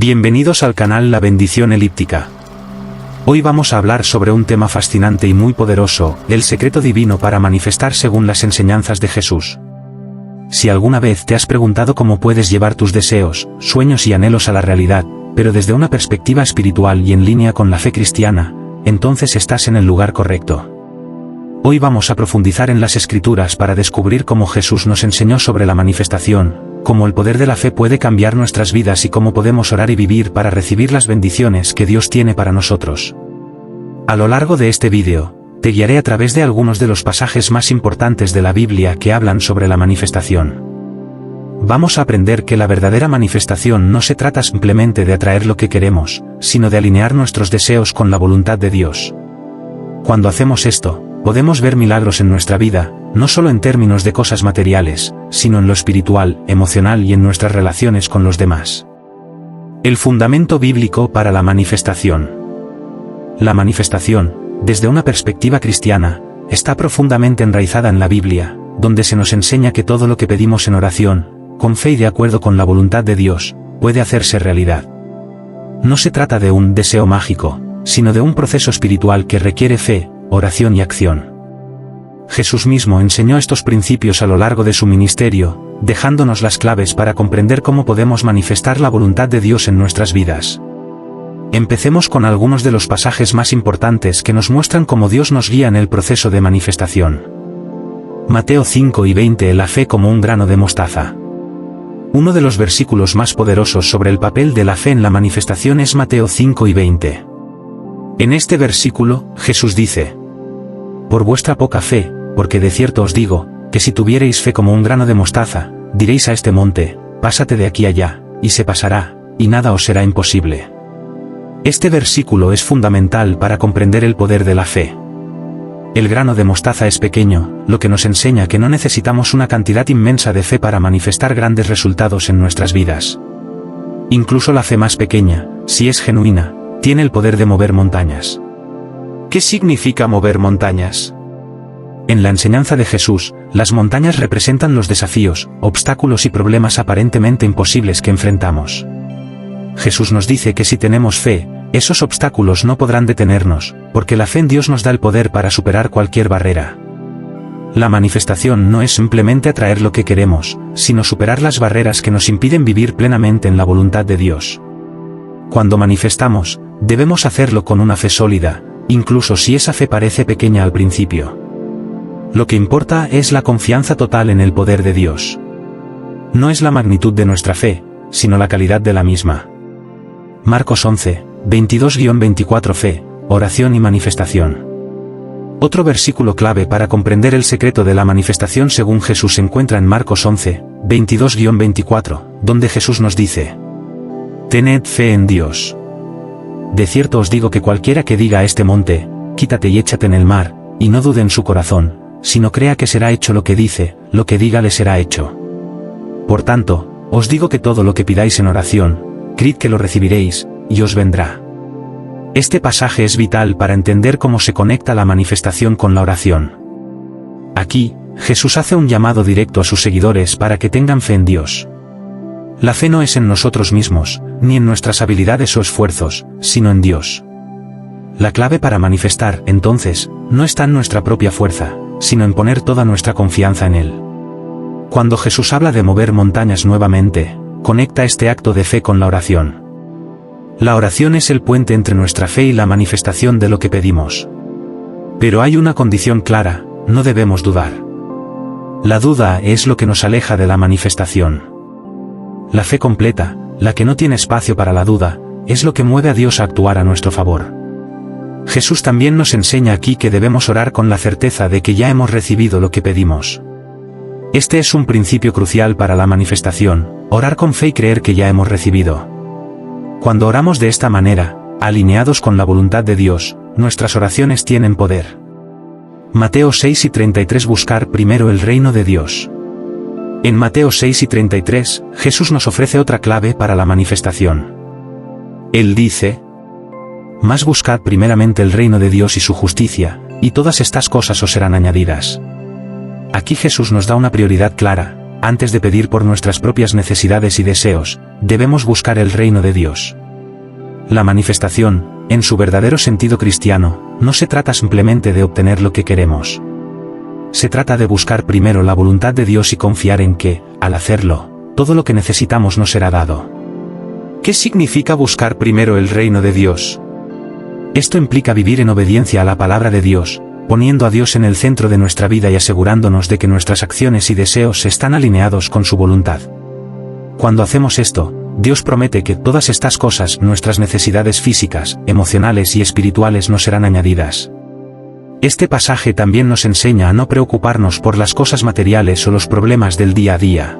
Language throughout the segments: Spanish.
Bienvenidos al canal La Bendición Elíptica. Hoy vamos a hablar sobre un tema fascinante y muy poderoso, el secreto divino para manifestar según las enseñanzas de Jesús. Si alguna vez te has preguntado cómo puedes llevar tus deseos, sueños y anhelos a la realidad, pero desde una perspectiva espiritual y en línea con la fe cristiana, entonces estás en el lugar correcto. Hoy vamos a profundizar en las Escrituras para descubrir cómo Jesús nos enseñó sobre la manifestación, cómo el poder de la fe puede cambiar nuestras vidas y cómo podemos orar y vivir para recibir las bendiciones que Dios tiene para nosotros. A lo largo de este vídeo, te guiaré a través de algunos de los pasajes más importantes de la Biblia que hablan sobre la manifestación. Vamos a aprender que la verdadera manifestación no se trata simplemente de atraer lo que queremos, sino de alinear nuestros deseos con la voluntad de Dios. Cuando hacemos esto, podemos ver milagros en nuestra vida, no solo en términos de cosas materiales, sino en lo espiritual, emocional y en nuestras relaciones con los demás. El fundamento bíblico para la manifestación. La manifestación, desde una perspectiva cristiana, está profundamente enraizada en la Biblia, donde se nos enseña que todo lo que pedimos en oración, con fe y de acuerdo con la voluntad de Dios, puede hacerse realidad. No se trata de un deseo mágico, sino de un proceso espiritual que requiere fe, oración y acción. Jesús mismo enseñó estos principios a lo largo de su ministerio, dejándonos las claves para comprender cómo podemos manifestar la voluntad de Dios en nuestras vidas. Empecemos con algunos de los pasajes más importantes que nos muestran cómo Dios nos guía en el proceso de manifestación. Mateo 5 y 20. La fe como un grano de mostaza. Uno de los versículos más poderosos sobre el papel de la fe en la manifestación es Mateo 5 y 20. En este versículo, Jesús dice: por vuestra poca fe, porque de cierto os digo, que si tuviereis fe como un grano de mostaza, diréis a este monte, pásate de aquí allá, y se pasará, y nada os será imposible. Este versículo es fundamental para comprender el poder de la fe. El grano de mostaza es pequeño, lo que nos enseña que no necesitamos una cantidad inmensa de fe para manifestar grandes resultados en nuestras vidas. Incluso la fe más pequeña, si es genuina, tiene el poder de mover montañas. ¿Qué significa mover montañas? En la enseñanza de Jesús, las montañas representan los desafíos, obstáculos y problemas aparentemente imposibles que enfrentamos. Jesús nos dice que si tenemos fe, esos obstáculos no podrán detenernos, porque la fe en Dios nos da el poder para superar cualquier barrera. La manifestación no es simplemente atraer lo que queremos, sino superar las barreras que nos impiden vivir plenamente en la voluntad de Dios. Cuando manifestamos, debemos hacerlo con una fe sólida, incluso si esa fe parece pequeña al principio. Lo que importa es la confianza total en el poder de Dios. No es la magnitud de nuestra fe, sino la calidad de la misma. Marcos 11, 22-24. Fe, oración y manifestación. Otro versículo clave para comprender el secreto de la manifestación según Jesús se encuentra en Marcos 11, 22-24, donde Jesús nos dice: tened fe en Dios. De cierto os digo que cualquiera que diga a este monte, quítate y échate en el mar, y no dude en su corazón, sino crea que será hecho lo que dice, lo que diga le será hecho. Por tanto, os digo que todo lo que pidáis en oración, creed que lo recibiréis, y os vendrá. Este pasaje es vital para entender cómo se conecta la manifestación con la oración. Aquí, Jesús hace un llamado directo a sus seguidores para que tengan fe en Dios. La fe no es en nosotros mismos, ni en nuestras habilidades o esfuerzos, sino en Dios. La clave para manifestar, entonces, no está en nuestra propia fuerza, sino en poner toda nuestra confianza en Él. Cuando Jesús habla de mover montañas nuevamente, conecta este acto de fe con la oración. La oración es el puente entre nuestra fe y la manifestación de lo que pedimos. Pero hay una condición clara: no debemos dudar. La duda es lo que nos aleja de la manifestación. La fe completa, la que no tiene espacio para la duda, es lo que mueve a Dios a actuar a nuestro favor. Jesús también nos enseña aquí que debemos orar con la certeza de que ya hemos recibido lo que pedimos. Este es un principio crucial para la manifestación, orar con fe y creer que ya hemos recibido. Cuando oramos de esta manera, alineados con la voluntad de Dios, nuestras oraciones tienen poder. Mateo 6 y 33. Buscar primero el reino de Dios. En Mateo 6 y 33, Jesús nos ofrece otra clave para la manifestación. Él dice: mas buscad primeramente el reino de Dios y su justicia, y todas estas cosas os serán añadidas. Aquí Jesús nos da una prioridad clara: antes de pedir por nuestras propias necesidades y deseos, debemos buscar el reino de Dios. La manifestación, en su verdadero sentido cristiano, no se trata simplemente de obtener lo que queremos. Se trata de buscar primero la voluntad de Dios y confiar en que, al hacerlo, todo lo que necesitamos nos será dado. ¿Qué significa buscar primero el reino de Dios? Esto implica vivir en obediencia a la palabra de Dios, poniendo a Dios en el centro de nuestra vida y asegurándonos de que nuestras acciones y deseos están alineados con su voluntad. Cuando hacemos esto, Dios promete que todas estas cosas, nuestras necesidades físicas, emocionales y espirituales, nos serán añadidas. Este pasaje también nos enseña a no preocuparnos por las cosas materiales o los problemas del día a día.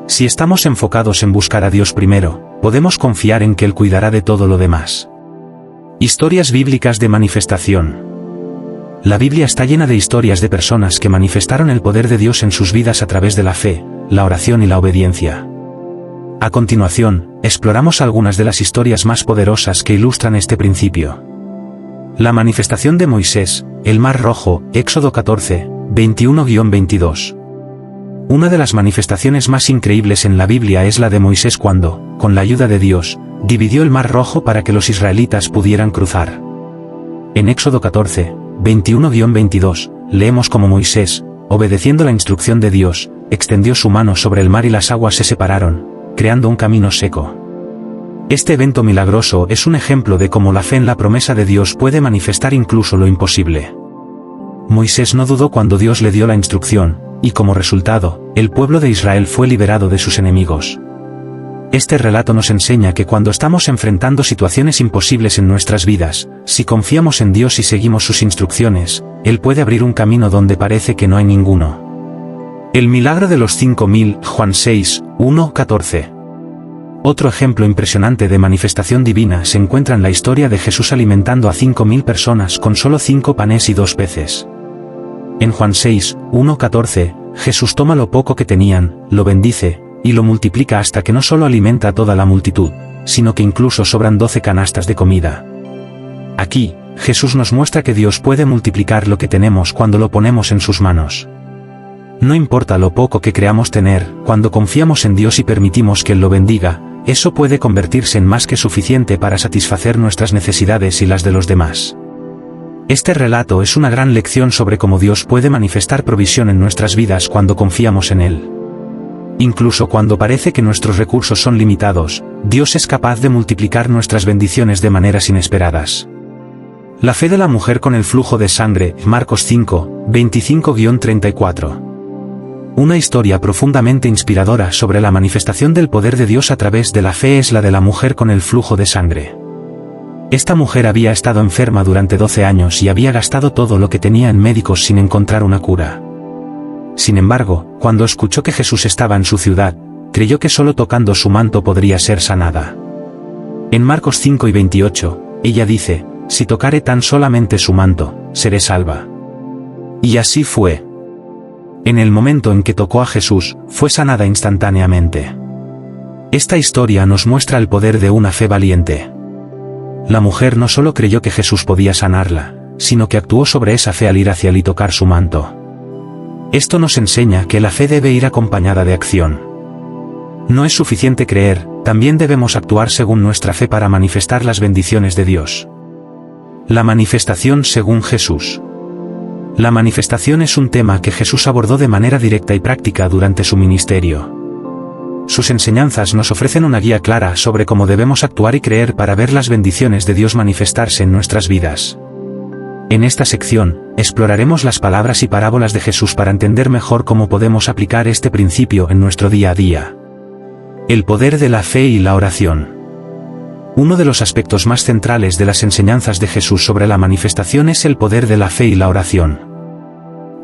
Si estamos enfocados en buscar a Dios primero, podemos confiar en que Él cuidará de todo lo demás. Historias bíblicas de manifestación. La Biblia está llena de historias de personas que manifestaron el poder de Dios en sus vidas a través de la fe, la oración y la obediencia. A continuación, exploramos algunas de las historias más poderosas que ilustran este principio. La manifestación de Moisés, el Mar Rojo, Éxodo 14, 21-22. Una de las manifestaciones más increíbles en la Biblia es la de Moisés cuando, con la ayuda de Dios, dividió el Mar Rojo para que los israelitas pudieran cruzar. En Éxodo 14, 21-22, leemos cómo Moisés, obedeciendo la instrucción de Dios, extendió su mano sobre el mar y las aguas se separaron, creando un camino seco. Este evento milagroso es un ejemplo de cómo la fe en la promesa de Dios puede manifestar incluso lo imposible. Moisés no dudó cuando Dios le dio la instrucción, y como resultado, el pueblo de Israel fue liberado de sus enemigos. Este relato nos enseña que cuando estamos enfrentando situaciones imposibles en nuestras vidas, si confiamos en Dios y seguimos sus instrucciones, Él puede abrir un camino donde parece que no hay ninguno. El milagro de los 5000, Juan 6, 1-14. Otro ejemplo impresionante de manifestación divina se encuentra en la historia de Jesús alimentando a 5000 personas con solo 5 panes y 2 peces. En Juan 6, 1-14, Jesús toma lo poco que tenían, lo bendice, y lo multiplica hasta que no solo alimenta a toda la multitud, sino que incluso sobran 12 canastas de comida. Aquí, Jesús nos muestra que Dios puede multiplicar lo que tenemos cuando lo ponemos en sus manos. No importa lo poco que creamos tener, cuando confiamos en Dios y permitimos que Él lo bendiga, eso puede convertirse en más que suficiente para satisfacer nuestras necesidades y las de los demás. Este relato es una gran lección sobre cómo Dios puede manifestar provisión en nuestras vidas cuando confiamos en Él. Incluso cuando parece que nuestros recursos son limitados, Dios es capaz de multiplicar nuestras bendiciones de maneras inesperadas. La fe de la mujer con el flujo de sangre, Marcos 5, 25-34. Una historia profundamente inspiradora sobre la manifestación del poder de Dios a través de la fe es la de la mujer con el flujo de sangre. Esta mujer había estado enferma durante 12 años y había gastado todo lo que tenía en médicos sin encontrar una cura. Sin embargo, cuando escuchó que Jesús estaba en su ciudad, creyó que solo tocando su manto podría ser sanada. En Marcos 5 y 28, ella dice, «Si tocare tan solamente su manto, seré salva». Y así fue. En el momento en que tocó a Jesús, fue sanada instantáneamente. Esta historia nos muestra el poder de una fe valiente. La mujer no solo creyó que Jesús podía sanarla, sino que actuó sobre esa fe al ir hacia él y tocar su manto. Esto nos enseña que la fe debe ir acompañada de acción. No es suficiente creer, también debemos actuar según nuestra fe para manifestar las bendiciones de Dios. La manifestación según Jesús. La manifestación es un tema que Jesús abordó de manera directa y práctica durante su ministerio. Sus enseñanzas nos ofrecen una guía clara sobre cómo debemos actuar y creer para ver las bendiciones de Dios manifestarse en nuestras vidas. En esta sección, exploraremos las palabras y parábolas de Jesús para entender mejor cómo podemos aplicar este principio en nuestro día a día. El poder de la fe y la oración. Uno de los aspectos más centrales de las enseñanzas de Jesús sobre la manifestación es el poder de la fe y la oración.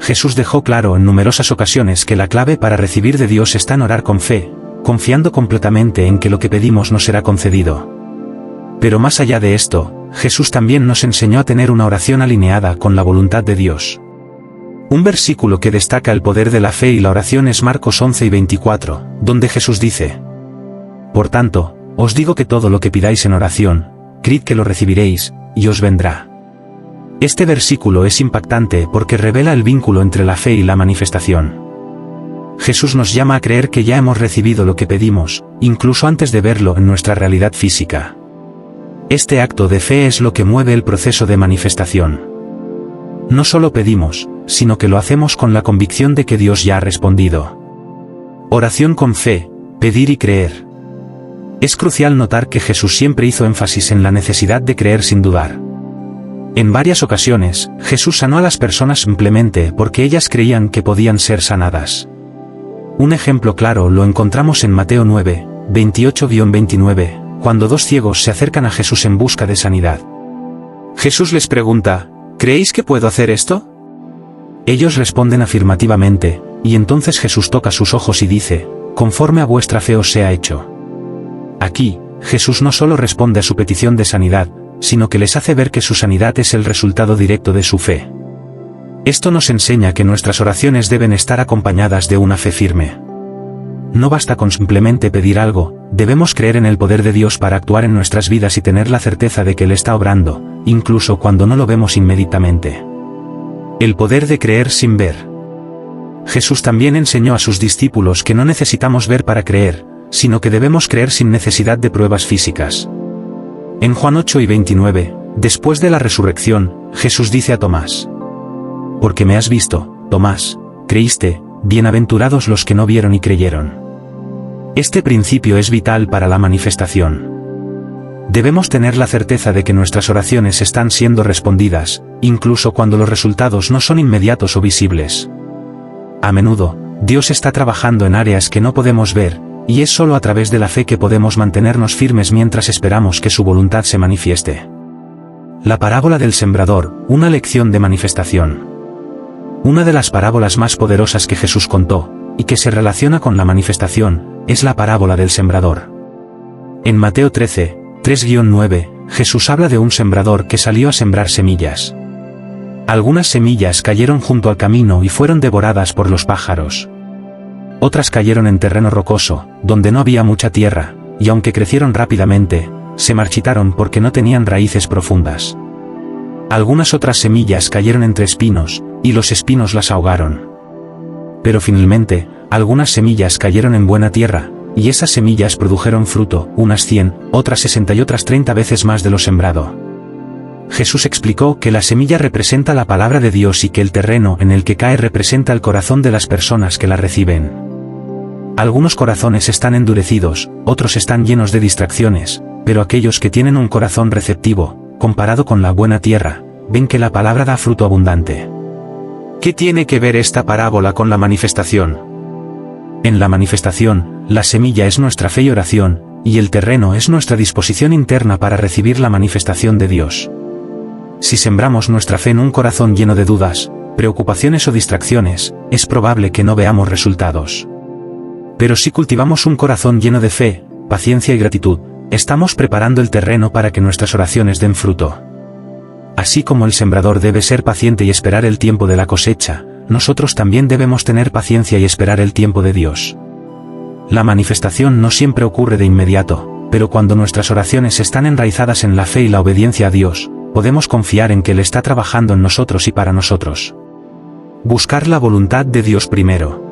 Jesús dejó claro en numerosas ocasiones que la clave para recibir de Dios está en orar con fe, confiando completamente en que lo que pedimos nos será concedido. Pero más allá de esto, Jesús también nos enseñó a tener una oración alineada con la voluntad de Dios. Un versículo que destaca el poder de la fe y la oración es Marcos 11 y 24, donde Jesús dice: «Por tanto, os digo que todo lo que pidáis en oración, creed que lo recibiréis, y os vendrá». Este versículo es impactante porque revela el vínculo entre la fe y la manifestación. Jesús nos llama a creer que ya hemos recibido lo que pedimos, incluso antes de verlo en nuestra realidad física. Este acto de fe es lo que mueve el proceso de manifestación. No solo pedimos, sino que lo hacemos con la convicción de que Dios ya ha respondido. Oración con fe, pedir y creer. Es crucial notar que Jesús siempre hizo énfasis en la necesidad de creer sin dudar. En varias ocasiones, Jesús sanó a las personas simplemente porque ellas creían que podían ser sanadas. Un ejemplo claro lo encontramos en Mateo 9, 28-29, cuando dos ciegos se acercan a Jesús en busca de sanidad. Jesús les pregunta, ¿creéis que puedo hacer esto? Ellos responden afirmativamente, y entonces Jesús toca sus ojos y dice, conforme a vuestra fe os sea hecho. Aquí, Jesús no solo responde a su petición de sanidad, sino que les hace ver que su sanidad es el resultado directo de su fe. Esto nos enseña que nuestras oraciones deben estar acompañadas de una fe firme. No basta con simplemente pedir algo, debemos creer en el poder de Dios para actuar en nuestras vidas y tener la certeza de que Él está obrando, incluso cuando no lo vemos inmediatamente. El poder de creer sin ver. Jesús también enseñó a sus discípulos que no necesitamos ver para creer, sino que debemos creer sin necesidad de pruebas físicas. En Juan 8 y 29, después de la resurrección, Jesús dice a Tomás, porque me has visto, Tomás, creíste, bienaventurados los que no vieron y creyeron. Este principio es vital para la manifestación. Debemos tener la certeza de que nuestras oraciones están siendo respondidas, incluso cuando los resultados no son inmediatos o visibles. A menudo, Dios está trabajando en áreas que no podemos ver, y es solo a través de la fe que podemos mantenernos firmes mientras esperamos que su voluntad se manifieste. La parábola del sembrador, una lección de manifestación. Una de las parábolas más poderosas que Jesús contó, y que se relaciona con la manifestación, es la parábola del sembrador. En Mateo 13, 3-9, Jesús habla de un sembrador que salió a sembrar semillas. Algunas semillas cayeron junto al camino y fueron devoradas por los pájaros. Otras cayeron en terreno rocoso, donde no había mucha tierra, y aunque crecieron rápidamente, se marchitaron porque no tenían raíces profundas. Algunas otras semillas cayeron entre espinos, y los espinos las ahogaron. Pero finalmente, algunas semillas cayeron en buena tierra, y esas semillas produjeron fruto, unas 100, otras 60 y otras 30 veces más de lo sembrado. Jesús explicó que la semilla representa la palabra de Dios y que el terreno en el que cae representa el corazón de las personas que la reciben. Algunos corazones están endurecidos, otros están llenos de distracciones, pero aquellos que tienen un corazón receptivo, comparado con la buena tierra, ven que la palabra da fruto abundante. ¿Qué tiene que ver esta parábola con la manifestación? En la manifestación, la semilla es nuestra fe y oración, y el terreno es nuestra disposición interna para recibir la manifestación de Dios. Si sembramos nuestra fe en un corazón lleno de dudas, preocupaciones o distracciones, es probable que no veamos resultados. Pero si cultivamos un corazón lleno de fe, paciencia y gratitud, estamos preparando el terreno para que nuestras oraciones den fruto. Así como el sembrador debe ser paciente y esperar el tiempo de la cosecha, nosotros también debemos tener paciencia y esperar el tiempo de Dios. La manifestación no siempre ocurre de inmediato, pero cuando nuestras oraciones están enraizadas en la fe y la obediencia a Dios, podemos confiar en que Él está trabajando en nosotros y para nosotros. Buscar la voluntad de Dios primero.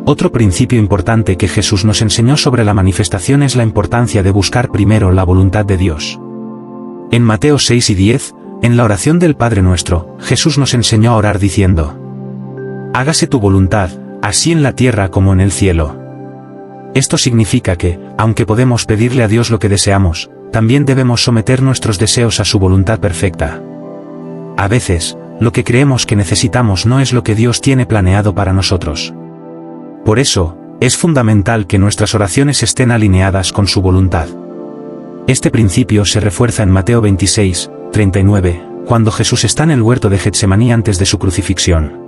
Otro principio importante que Jesús nos enseñó sobre la manifestación es la importancia de buscar primero la voluntad de Dios. En Mateo 6 y 10, en la oración del Padre Nuestro, Jesús nos enseñó a orar diciendo: hágase tu voluntad, así en la tierra como en el cielo. Esto significa que, aunque podemos pedirle a Dios lo que deseamos, también debemos someter nuestros deseos a su voluntad perfecta. A veces, lo que creemos que necesitamos no es lo que Dios tiene planeado para nosotros. Por eso, es fundamental que nuestras oraciones estén alineadas con su voluntad. Este principio se refuerza en Mateo 26, 39, cuando Jesús está en el huerto de Getsemaní antes de su crucifixión.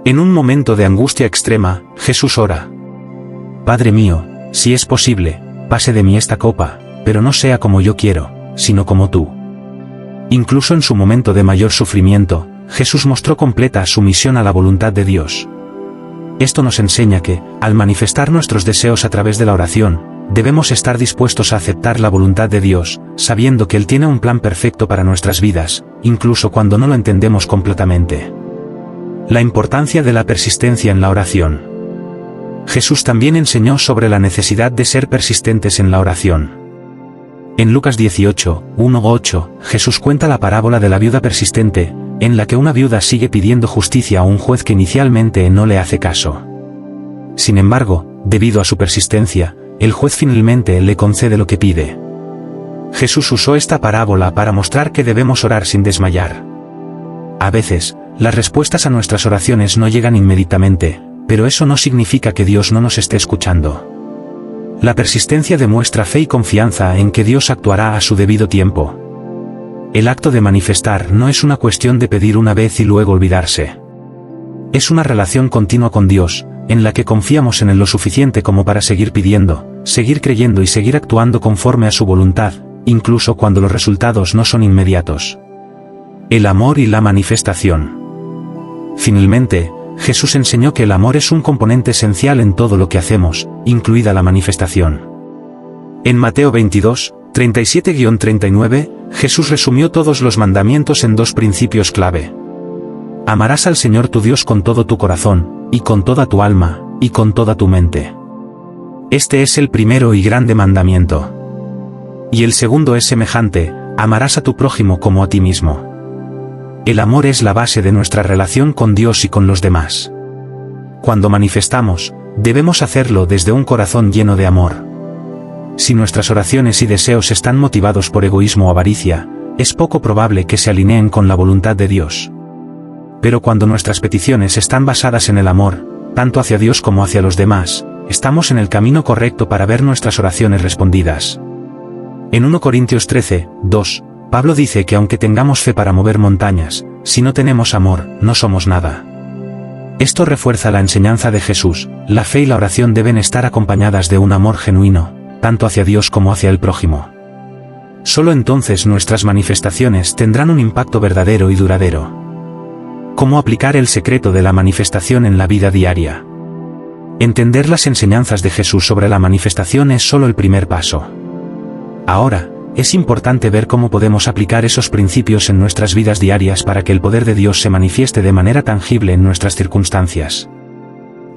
En un momento de angustia extrema, Jesús ora: Padre mío, si es posible, pase de mí esta copa, pero no sea como yo quiero, sino como tú. Incluso en su momento de mayor sufrimiento, Jesús mostró completa sumisión a la voluntad de Dios. Esto nos enseña que, al manifestar nuestros deseos a través de la oración, debemos estar dispuestos a aceptar la voluntad de Dios, sabiendo que Él tiene un plan perfecto para nuestras vidas, incluso cuando no lo entendemos completamente. La importancia de la persistencia en la oración. Jesús también enseñó sobre la necesidad de ser persistentes en la oración. En Lucas 18, 1-8, Jesús cuenta la parábola de la viuda persistente, en la que una viuda sigue pidiendo justicia a un juez que inicialmente no le hace caso. Sin embargo, debido a su persistencia, el juez finalmente le concede lo que pide. Jesús usó esta parábola para mostrar que debemos orar sin desmayar. A veces, las respuestas a nuestras oraciones no llegan inmediatamente, pero eso no significa que Dios no nos esté escuchando. La persistencia demuestra fe y confianza en que Dios actuará a su debido tiempo. El acto de manifestar no es una cuestión de pedir una vez y luego olvidarse. Es una relación continua con Dios, en la que confiamos en Él lo suficiente como para seguir pidiendo, seguir creyendo y seguir actuando conforme a su voluntad, incluso cuando los resultados no son inmediatos. El amor y la manifestación. Finalmente, Jesús enseñó que el amor es un componente esencial en todo lo que hacemos, incluida la manifestación. En Mateo 22, 37-39, Jesús resumió todos los mandamientos en dos principios clave. Amarás al Señor tu Dios con todo tu corazón, y con toda tu alma, y con toda tu mente. Este es el primero y grande mandamiento. Y el segundo es semejante, amarás a tu prójimo como a ti mismo. El amor es la base de nuestra relación con Dios y con los demás. Cuando manifestamos, debemos hacerlo desde un corazón lleno de amor. Si nuestras oraciones y deseos están motivados por egoísmo o avaricia, es poco probable que se alineen con la voluntad de Dios. Pero cuando nuestras peticiones están basadas en el amor, tanto hacia Dios como hacia los demás, estamos en el camino correcto para ver nuestras oraciones respondidas. En 1 Corintios 13, 2, Pablo dice que aunque tengamos fe para mover montañas, si no tenemos amor, no somos nada. Esto refuerza la enseñanza de Jesús: la fe y la oración deben estar acompañadas de un amor genuino, tanto hacia Dios como hacia el prójimo. Solo entonces nuestras manifestaciones tendrán un impacto verdadero y duradero. ¿Cómo aplicar el secreto de la manifestación en la vida diaria? Entender las enseñanzas de Jesús sobre la manifestación es solo el primer paso. Ahora, es importante ver cómo podemos aplicar esos principios en nuestras vidas diarias para que el poder de Dios se manifieste de manera tangible en nuestras circunstancias.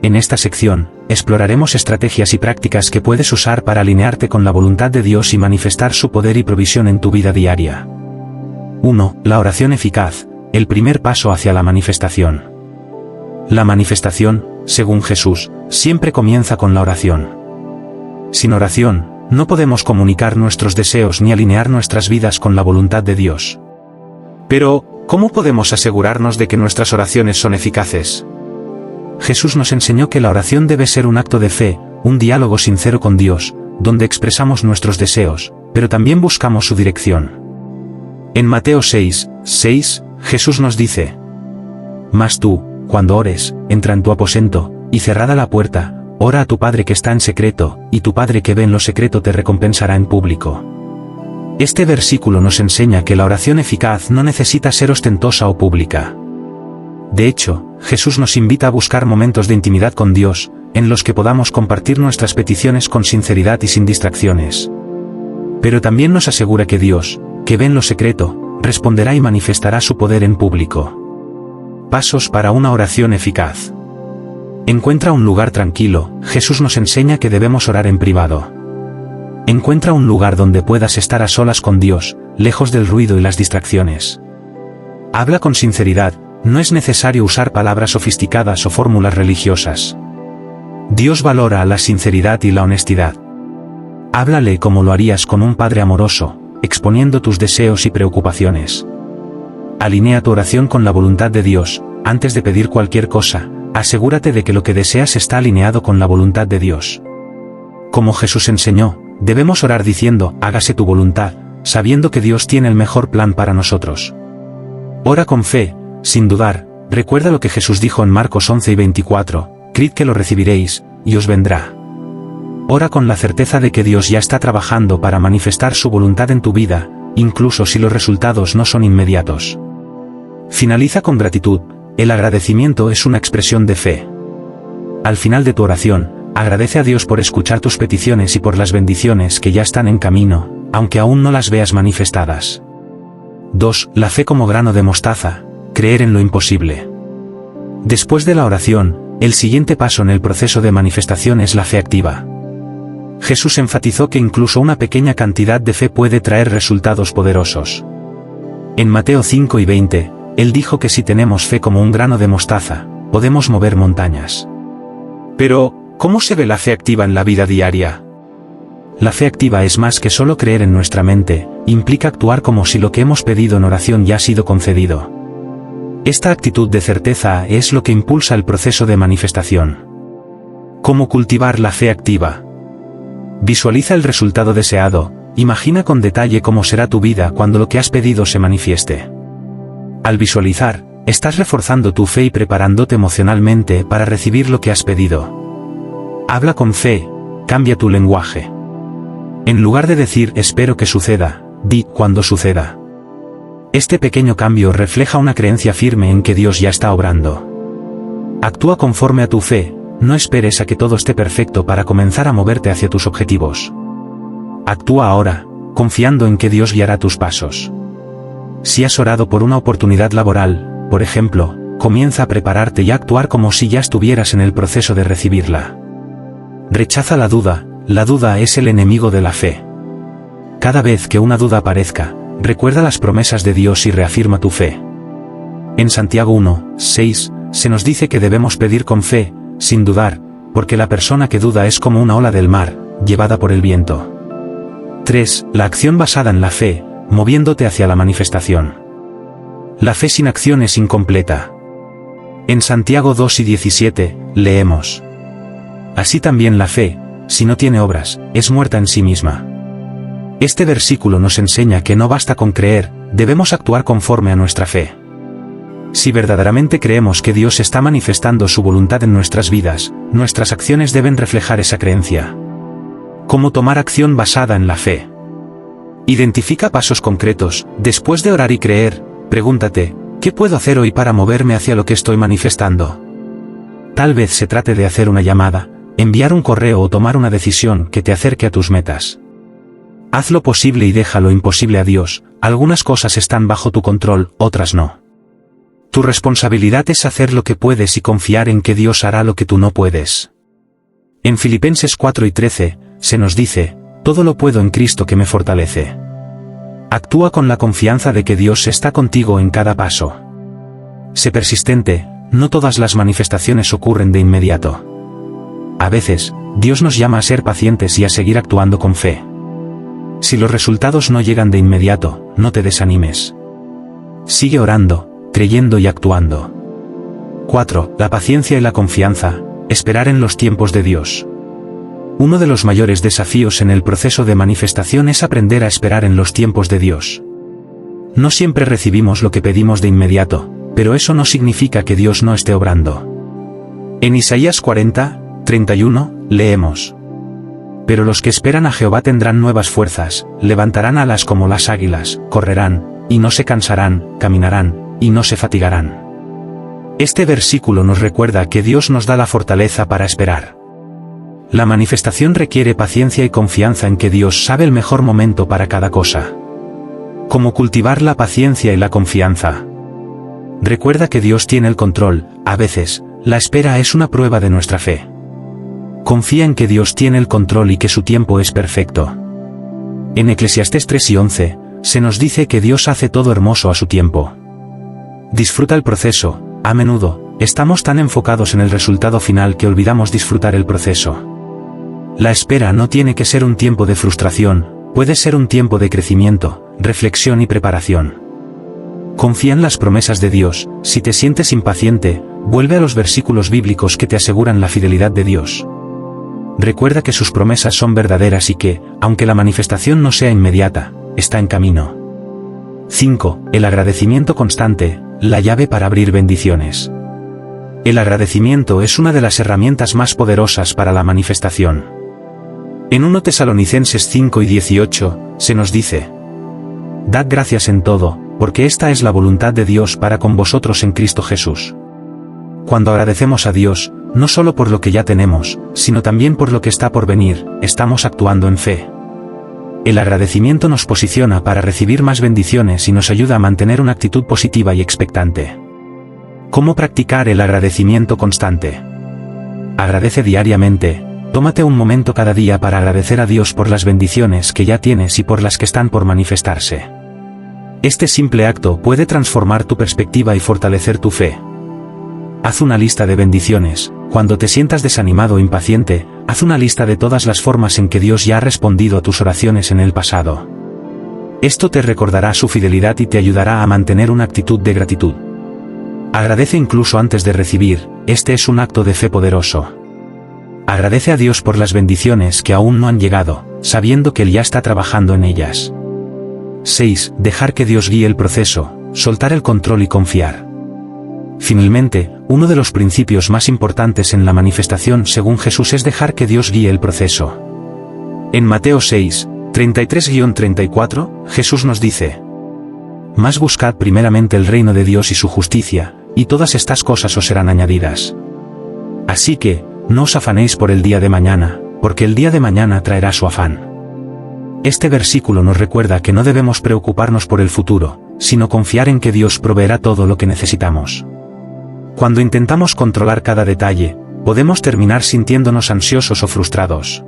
En esta sección, exploraremos estrategias y prácticas que puedes usar para alinearte con la voluntad de Dios y manifestar su poder y provisión en tu vida diaria. 1. La oración eficaz, el primer paso hacia la manifestación. La manifestación, según Jesús, siempre comienza con la oración. Sin oración, no podemos comunicar nuestros deseos ni alinear nuestras vidas con la voluntad de Dios. Pero, ¿cómo podemos asegurarnos de que nuestras oraciones son eficaces? Jesús nos enseñó que la oración debe ser un acto de fe, un diálogo sincero con Dios, donde expresamos nuestros deseos, pero también buscamos su dirección. En Mateo 6, 6, Jesús nos dice: Mas tú, cuando ores, entra en tu aposento, y cerrada la puerta, ora a tu Padre que está en secreto, y tu Padre que ve en lo secreto te recompensará en público. Este versículo nos enseña que la oración eficaz no necesita ser ostentosa o pública. De hecho, Jesús nos invita a buscar momentos de intimidad con Dios, en los que podamos compartir nuestras peticiones con sinceridad y sin distracciones. Pero también nos asegura que Dios, que ve en lo secreto, responderá y manifestará su poder en público. Pasos para una oración eficaz. Encuentra un lugar tranquilo. Jesús nos enseña que debemos orar en privado. Encuentra un lugar donde puedas estar a solas con Dios, lejos del ruido y las distracciones. Habla con sinceridad, no es necesario usar palabras sofisticadas o fórmulas religiosas. Dios valora la sinceridad y la honestidad. Háblale como lo harías con un padre amoroso, exponiendo tus deseos y preocupaciones. Alinea tu oración con la voluntad de Dios. Antes de pedir cualquier cosa, asegúrate de que lo que deseas está alineado con la voluntad de Dios. Como Jesús enseñó, debemos orar diciendo: hágase tu voluntad, sabiendo que Dios tiene el mejor plan para nosotros. Ora con fe, sin dudar. Recuerda lo que Jesús dijo en Marcos 11:24, creed que lo recibiréis, y os vendrá. Ora con la certeza de que Dios ya está trabajando para manifestar su voluntad en tu vida, incluso si los resultados no son inmediatos. Finaliza con gratitud. El agradecimiento es una expresión de fe. Al final de tu oración, agradece a Dios por escuchar tus peticiones y por las bendiciones que ya están en camino, aunque aún no las veas manifestadas. 2. La fe como grano de mostaza, creer en lo imposible. Después de la oración, el siguiente paso en el proceso de manifestación es la fe activa. Jesús enfatizó que incluso una pequeña cantidad de fe puede traer resultados poderosos. En Mateo 5 y 20, Él dijo que si tenemos fe como un grano de mostaza, podemos mover montañas. Pero, ¿cómo se ve la fe activa en la vida diaria? La fe activa es más que solo creer en nuestra mente, implica actuar como si lo que hemos pedido en oración ya ha sido concedido. Esta actitud de certeza es lo que impulsa el proceso de manifestación. ¿Cómo cultivar la fe activa? Visualiza el resultado deseado, imagina con detalle cómo será tu vida cuando lo que has pedido se manifieste. Al visualizar, estás reforzando tu fe y preparándote emocionalmente para recibir lo que has pedido. Habla con fe, cambia tu lenguaje. En lugar de decir espero que suceda, di cuando suceda. Este pequeño cambio refleja una creencia firme en que Dios ya está obrando. Actúa conforme a tu fe, no esperes a que todo esté perfecto para comenzar a moverte hacia tus objetivos. Actúa ahora, confiando en que Dios guiará tus pasos. Si has orado por una oportunidad laboral, por ejemplo, comienza a prepararte y a actuar como si ya estuvieras en el proceso de recibirla. Rechaza la duda es el enemigo de la fe. Cada vez que una duda aparezca, recuerda las promesas de Dios y reafirma tu fe. En Santiago 1:6, se nos dice que debemos pedir con fe, sin dudar, porque la persona que duda es como una ola del mar, llevada por el viento. 3. La acción basada en la fe, moviéndote hacia la manifestación. La fe sin acción es incompleta. En Santiago 2 y 17, leemos: Así también la fe, si no tiene obras, es muerta en sí misma. Este versículo nos enseña que no basta con creer, debemos actuar conforme a nuestra fe. Si verdaderamente creemos que Dios está manifestando su voluntad en nuestras vidas, nuestras acciones deben reflejar esa creencia. ¿Cómo tomar acción basada en la fe? Identifica pasos concretos. Después de orar y creer, pregúntate, ¿qué puedo hacer hoy para moverme hacia lo que estoy manifestando? Tal vez se trate de hacer una llamada, enviar un correo o tomar una decisión que te acerque a tus metas. Haz lo posible y deja lo imposible a Dios. Algunas cosas están bajo tu control, otras no. Tu responsabilidad es hacer lo que puedes y confiar en que Dios hará lo que tú no puedes. En Filipenses 4 y 13, se nos dice: todo lo puedo en Cristo que me fortalece. Actúa con la confianza de que Dios está contigo en cada paso. Sé persistente, no todas las manifestaciones ocurren de inmediato. A veces, Dios nos llama a ser pacientes y a seguir actuando con fe. Si los resultados no llegan de inmediato, no te desanimes. Sigue orando, creyendo y actuando. 4. La paciencia y la confianza, esperar en los tiempos de Dios. Uno de los mayores desafíos en el proceso de manifestación es aprender a esperar en los tiempos de Dios. No siempre recibimos lo que pedimos de inmediato, pero eso no significa que Dios no esté obrando. En Isaías 40:31, leemos: Pero los que esperan a Jehová tendrán nuevas fuerzas, levantarán alas como las águilas, correrán, y no se cansarán, caminarán, y no se fatigarán. Este versículo nos recuerda que Dios nos da la fortaleza para esperar. La manifestación requiere paciencia y confianza en que Dios sabe el mejor momento para cada cosa. ¿Cómo cultivar la paciencia y la confianza? Recuerda que Dios tiene el control. A veces, la espera es una prueba de nuestra fe. Confía en que Dios tiene el control y que su tiempo es perfecto. En Eclesiastés 3 y 11, se nos dice que Dios hace todo hermoso a su tiempo. Disfruta el proceso. A menudo, estamos tan enfocados en el resultado final que olvidamos disfrutar el proceso. La espera no tiene que ser un tiempo de frustración, puede ser un tiempo de crecimiento, reflexión y preparación. Confía en las promesas de Dios. Si te sientes impaciente, vuelve a los versículos bíblicos que te aseguran la fidelidad de Dios. Recuerda que sus promesas son verdaderas y que, aunque la manifestación no sea inmediata, está en camino. 5. El agradecimiento constante, la llave para abrir bendiciones. El agradecimiento es una de las herramientas más poderosas para la manifestación. En 1 Tesalonicenses 5 y 18, se nos dice: Dad gracias en todo, porque esta es la voluntad de Dios para con vosotros en Cristo Jesús. Cuando agradecemos a Dios, no solo por lo que ya tenemos, sino también por lo que está por venir, estamos actuando en fe. El agradecimiento nos posiciona para recibir más bendiciones y nos ayuda a mantener una actitud positiva y expectante. ¿Cómo practicar el agradecimiento constante? Agradece diariamente. Tómate un momento cada día para agradecer a Dios por las bendiciones que ya tienes y por las que están por manifestarse. Este simple acto puede transformar tu perspectiva y fortalecer tu fe. Haz una lista de bendiciones. Cuando te sientas desanimado o impaciente, haz una lista de todas las formas en que Dios ya ha respondido a tus oraciones en el pasado. Esto te recordará su fidelidad y te ayudará a mantener una actitud de gratitud. Agradece incluso antes de recibir. Este es un acto de fe poderoso. Agradece a Dios por las bendiciones que aún no han llegado, sabiendo que Él ya está trabajando en ellas. 6. Dejar que Dios guíe el proceso, soltar el control y confiar. Finalmente, uno de los principios más importantes en la manifestación según Jesús es dejar que Dios guíe el proceso. En Mateo 6, 33-34, Jesús nos dice: «Mas buscad primeramente el reino de Dios y su justicia, y todas estas cosas os serán añadidas. Así que, no os afanéis por el día de mañana, porque el día de mañana traerá su afán». Este versículo nos recuerda que no debemos preocuparnos por el futuro, sino confiar en que Dios proveerá todo lo que necesitamos. Cuando intentamos controlar cada detalle, podemos terminar sintiéndonos ansiosos o frustrados.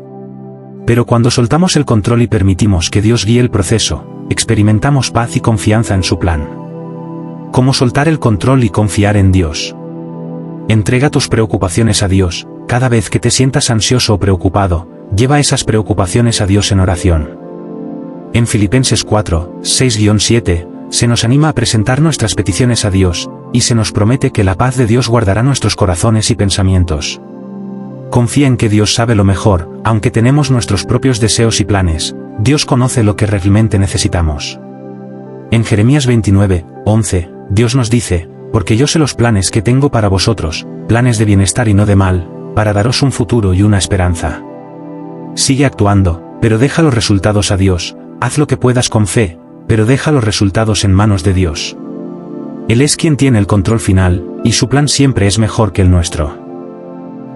Pero cuando soltamos el control y permitimos que Dios guíe el proceso, experimentamos paz y confianza en su plan. ¿Cómo soltar el control y confiar en Dios? Entrega tus preocupaciones a Dios. Cada vez que te sientas ansioso o preocupado, lleva esas preocupaciones a Dios en oración. En Filipenses 4, 6-7, se nos anima a presentar nuestras peticiones a Dios, y se nos promete que la paz de Dios guardará nuestros corazones y pensamientos. Confía en que Dios sabe lo mejor, aunque tenemos nuestros propios deseos y planes, Dios conoce lo que realmente necesitamos. En Jeremías 29, 11, Dios nos dice: «Porque yo sé los planes que tengo para vosotros, planes de bienestar y no de mal, para daros un futuro y una esperanza». Sigue actuando, pero deja los resultados a Dios. Haz lo que puedas con fe, pero deja los resultados en manos de Dios. Él es quien tiene el control final, y su plan siempre es mejor que el nuestro.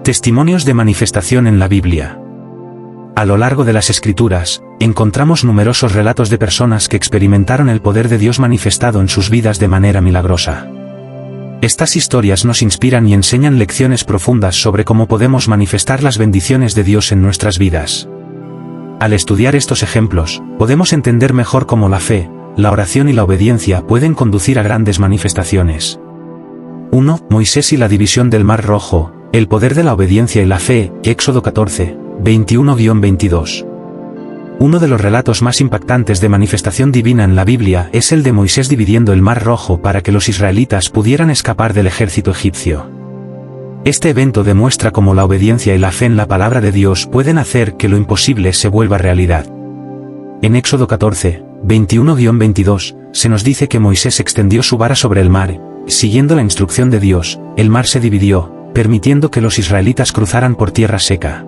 Testimonios de manifestación en la Biblia. A lo largo de las Escrituras, encontramos numerosos relatos de personas que experimentaron el poder de Dios manifestado en sus vidas de manera milagrosa. Estas historias nos inspiran y enseñan lecciones profundas sobre cómo podemos manifestar las bendiciones de Dios en nuestras vidas. Al estudiar estos ejemplos, podemos entender mejor cómo la fe, la oración y la obediencia pueden conducir a grandes manifestaciones. 1. Moisés y la división del Mar Rojo, el poder de la obediencia y la fe, Éxodo 14, 21-22. Uno de los relatos más impactantes de manifestación divina en la Biblia es el de Moisés dividiendo el Mar Rojo para que los israelitas pudieran escapar del ejército egipcio. Este evento demuestra cómo la obediencia y la fe en la palabra de Dios pueden hacer que lo imposible se vuelva realidad. En Éxodo 14, 21-22, se nos dice que Moisés extendió su vara sobre el mar, siguiendo la instrucción de Dios, el mar se dividió, permitiendo que los israelitas cruzaran por tierra seca.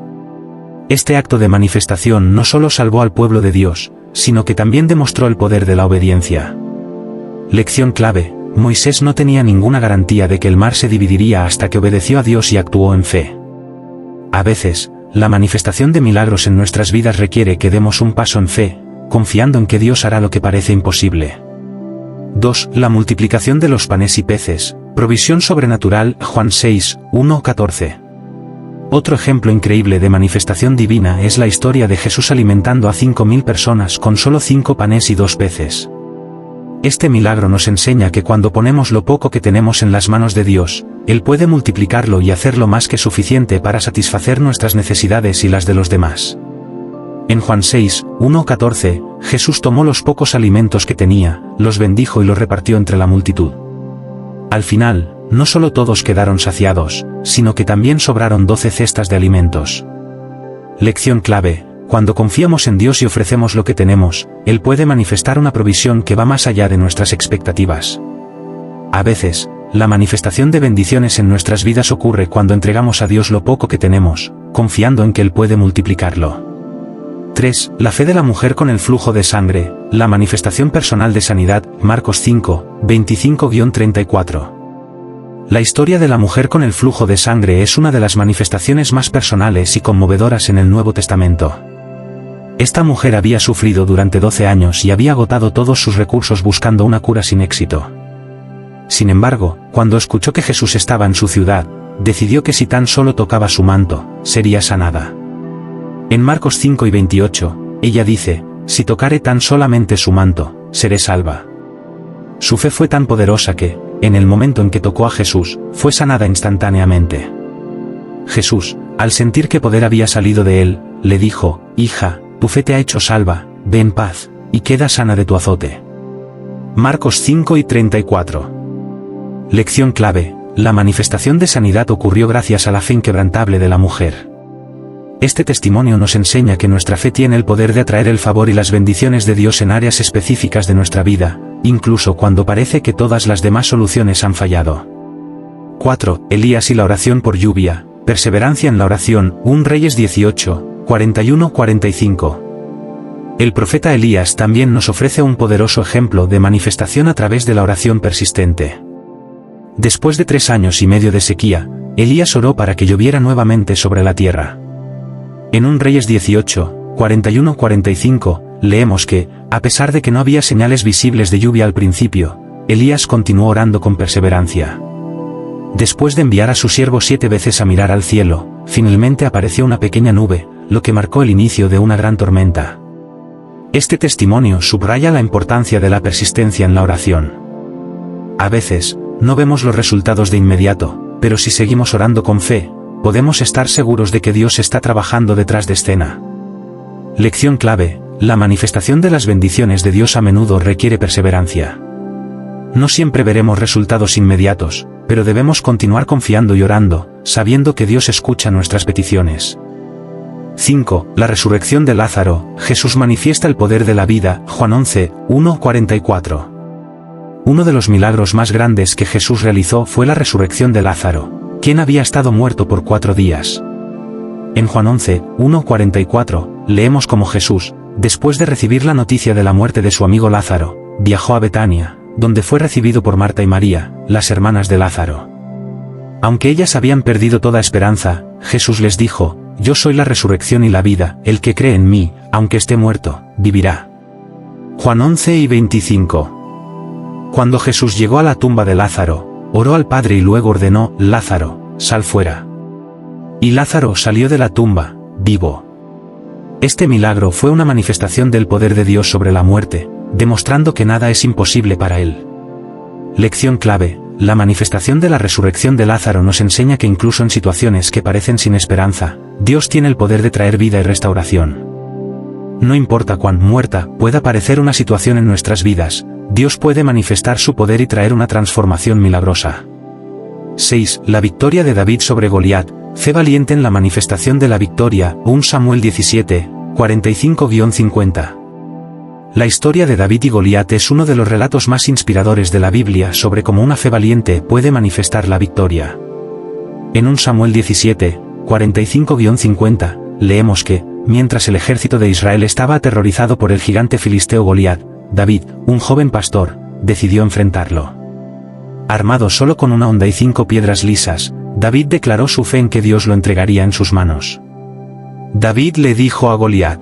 Este acto de manifestación no solo salvó al pueblo de Dios, sino que también demostró el poder de la obediencia. Lección clave: Moisés no tenía ninguna garantía de que el mar se dividiría hasta que obedeció a Dios y actuó en fe. A veces, la manifestación de milagros en nuestras vidas requiere que demos un paso en fe, confiando en que Dios hará lo que parece imposible. 2. La multiplicación de los panes y peces, provisión sobrenatural, Juan 6, 1-14. Otro ejemplo increíble de manifestación divina es la historia de Jesús alimentando a 5.000 personas con solo 5 panes y 2 peces. Este milagro nos enseña que cuando ponemos lo poco que tenemos en las manos de Dios, Él puede multiplicarlo y hacerlo más que suficiente para satisfacer nuestras necesidades y las de los demás. En Juan 6, 1-14, Jesús tomó los pocos alimentos que tenía, los bendijo y los repartió entre la multitud. Al final, no solo todos quedaron saciados, sino que también sobraron 12 cestas de alimentos. Lección clave: cuando confiamos en Dios y ofrecemos lo que tenemos, Él puede manifestar una provisión que va más allá de nuestras expectativas. A veces, la manifestación de bendiciones en nuestras vidas ocurre cuando entregamos a Dios lo poco que tenemos, confiando en que Él puede multiplicarlo. 3. La fe de la mujer con el flujo de sangre, la manifestación personal de sanidad, Marcos 5, 25-34. La historia de la mujer con el flujo de sangre es una de las manifestaciones más personales y conmovedoras en el Nuevo Testamento. Esta mujer había sufrido durante 12 años y había agotado todos sus recursos buscando una cura sin éxito. Sin embargo, cuando escuchó que Jesús estaba en su ciudad, decidió que si tan solo tocaba su manto, sería sanada. En Marcos 5:28, ella dice, si tocare tan solamente su manto, seré salva. Su fe fue tan poderosa que, en el momento en que tocó a Jesús, fue sanada instantáneamente. Jesús, al sentir que poder había salido de él, le dijo, hija, tu fe te ha hecho salva, ve en paz, y queda sana de tu azote. Marcos 5:34. Lección clave, la manifestación de sanidad ocurrió gracias a la fe inquebrantable de la mujer. Este testimonio nos enseña que nuestra fe tiene el poder de atraer el favor y las bendiciones de Dios en áreas específicas de nuestra vida, incluso cuando parece que todas las demás soluciones han fallado. 4. Elías y la oración por lluvia, perseverancia en la oración, 1 Reyes 18, 41-45. El profeta Elías también nos ofrece un poderoso ejemplo de manifestación a través de la oración persistente. Después de 3 años y medio de sequía, Elías oró para que lloviera nuevamente sobre la tierra. En 1 Reyes 18, 41-45, leemos que, a pesar de que no había señales visibles de lluvia al principio, Elías continuó orando con perseverancia. Después de enviar a su siervo 7 veces a mirar al cielo, finalmente apareció una pequeña nube, lo que marcó el inicio de una gran tormenta. Este testimonio subraya la importancia de la persistencia en la oración. A veces, no vemos los resultados de inmediato, pero si seguimos orando con fe, podemos estar seguros de que Dios está trabajando detrás de escena. Lección clave, la manifestación de las bendiciones de Dios a menudo requiere perseverancia. No siempre veremos resultados inmediatos, pero debemos continuar confiando y orando, sabiendo que Dios escucha nuestras peticiones. 5. La resurrección de Lázaro, Jesús manifiesta el poder de la vida, Juan 11, 1-44. Uno de los milagros más grandes que Jesús realizó fue la resurrección de Lázaro, quien había estado muerto por 4 días. En Juan 11, 1-44, leemos cómo Jesús, después de recibir la noticia de la muerte de su amigo Lázaro, viajó a Betania, donde fue recibido por Marta y María, las hermanas de Lázaro. Aunque ellas habían perdido toda esperanza, Jesús les dijo, yo soy la resurrección y la vida, el que cree en mí, aunque esté muerto, vivirá. Juan 11:25. Cuando Jesús llegó a la tumba de Lázaro, oró al Padre y luego ordenó, Lázaro, sal fuera. Y Lázaro salió de la tumba, vivo. Este milagro fue una manifestación del poder de Dios sobre la muerte, demostrando que nada es imposible para él. Lección clave, la manifestación de la resurrección de Lázaro nos enseña que incluso en situaciones que parecen sin esperanza, Dios tiene el poder de traer vida y restauración. No importa cuán muerta pueda parecer una situación en nuestras vidas, Dios puede manifestar su poder y traer una transformación milagrosa. 6. La victoria de David sobre Goliat, fe valiente en la manifestación de la victoria, 1 Samuel 17, 45-50. La historia de David y Goliat es uno de los relatos más inspiradores de la Biblia sobre cómo una fe valiente puede manifestar la victoria. En 1 Samuel 17, 45-50, leemos que, mientras el ejército de Israel estaba aterrorizado por el gigante filisteo Goliat, David, un joven pastor, decidió enfrentarlo. Armado solo con una honda y 5 piedras lisas, David declaró su fe en que Dios lo entregaría en sus manos. David le dijo a Goliat,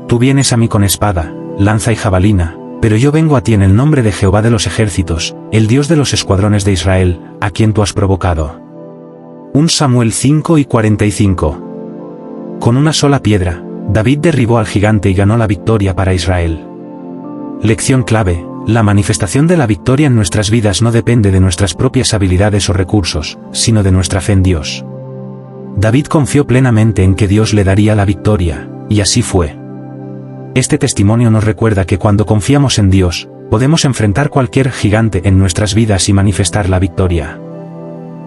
tú vienes a mí con espada, lanza y jabalina, pero yo vengo a ti en el nombre de Jehová de los ejércitos, el Dios de los escuadrones de Israel, a quien tú has provocado. 1 Samuel 5:45. Con una sola piedra, David derribó al gigante y ganó la victoria para Israel. Lección clave, la manifestación de la victoria en nuestras vidas no depende de nuestras propias habilidades o recursos, sino de nuestra fe en Dios. David confió plenamente en que Dios le daría la victoria, y así fue. Este testimonio nos recuerda que cuando confiamos en Dios, podemos enfrentar cualquier gigante en nuestras vidas y manifestar la victoria.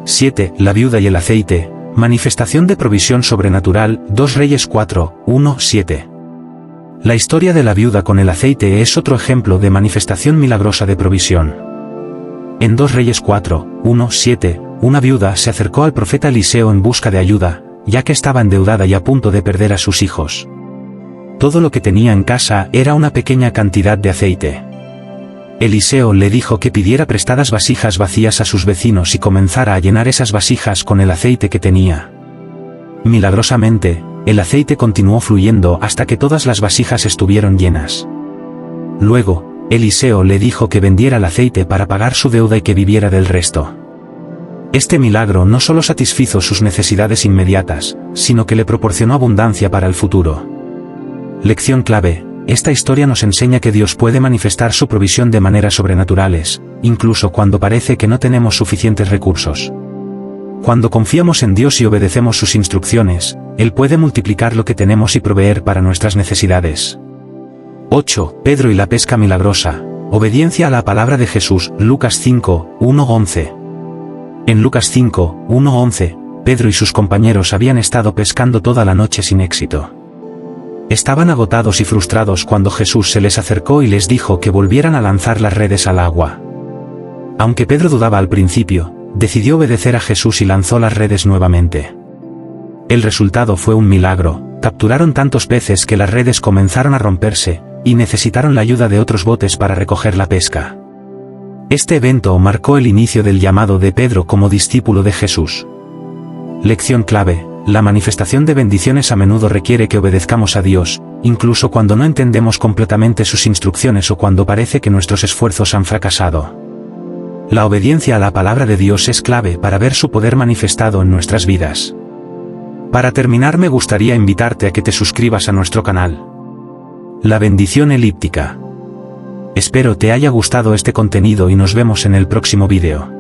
7. La viuda y el aceite, manifestación de provisión sobrenatural, 2 Reyes 4, 1-7. La historia de la viuda con el aceite es otro ejemplo de manifestación milagrosa de provisión. En 2 Reyes 4, 1-7, una viuda se acercó al profeta Eliseo en busca de ayuda, ya que estaba endeudada y a punto de perder a sus hijos. Todo lo que tenía en casa era una pequeña cantidad de aceite. Eliseo le dijo que pidiera prestadas vasijas vacías a sus vecinos y comenzara a llenar esas vasijas con el aceite que tenía. Milagrosamente, el aceite continuó fluyendo hasta que todas las vasijas estuvieron llenas. Luego, Eliseo le dijo que vendiera el aceite para pagar su deuda y que viviera del resto. Este milagro no solo satisfizo sus necesidades inmediatas, sino que le proporcionó abundancia para el futuro. Lección clave: esta historia nos enseña que Dios puede manifestar su provisión de maneras sobrenaturales, incluso cuando parece que no tenemos suficientes recursos. Cuando confiamos en Dios y obedecemos sus instrucciones, Él puede multiplicar lo que tenemos y proveer para nuestras necesidades. 8. Pedro y la pesca milagrosa. Obediencia a la palabra de Jesús. Lucas 5, 1-11. En Lucas 5, 1-11, Pedro y sus compañeros habían estado pescando toda la noche sin éxito. Estaban agotados y frustrados cuando Jesús se les acercó y les dijo que volvieran a lanzar las redes al agua. Aunque Pedro dudaba al principio, decidió obedecer a Jesús y lanzó las redes nuevamente. El resultado fue un milagro: capturaron tantos peces que las redes comenzaron a romperse, y necesitaron la ayuda de otros botes para recoger la pesca. Este evento marcó el inicio del llamado de Pedro como discípulo de Jesús. Lección clave: la manifestación de bendiciones a menudo requiere que obedezcamos a Dios, incluso cuando no entendemos completamente sus instrucciones o cuando parece que nuestros esfuerzos han fracasado. La obediencia a la palabra de Dios es clave para ver su poder manifestado en nuestras vidas. Para terminar, me gustaría invitarte a que te suscribas a nuestro canal. La bendición elíptica. Espero te haya gustado este contenido y nos vemos en el próximo vídeo.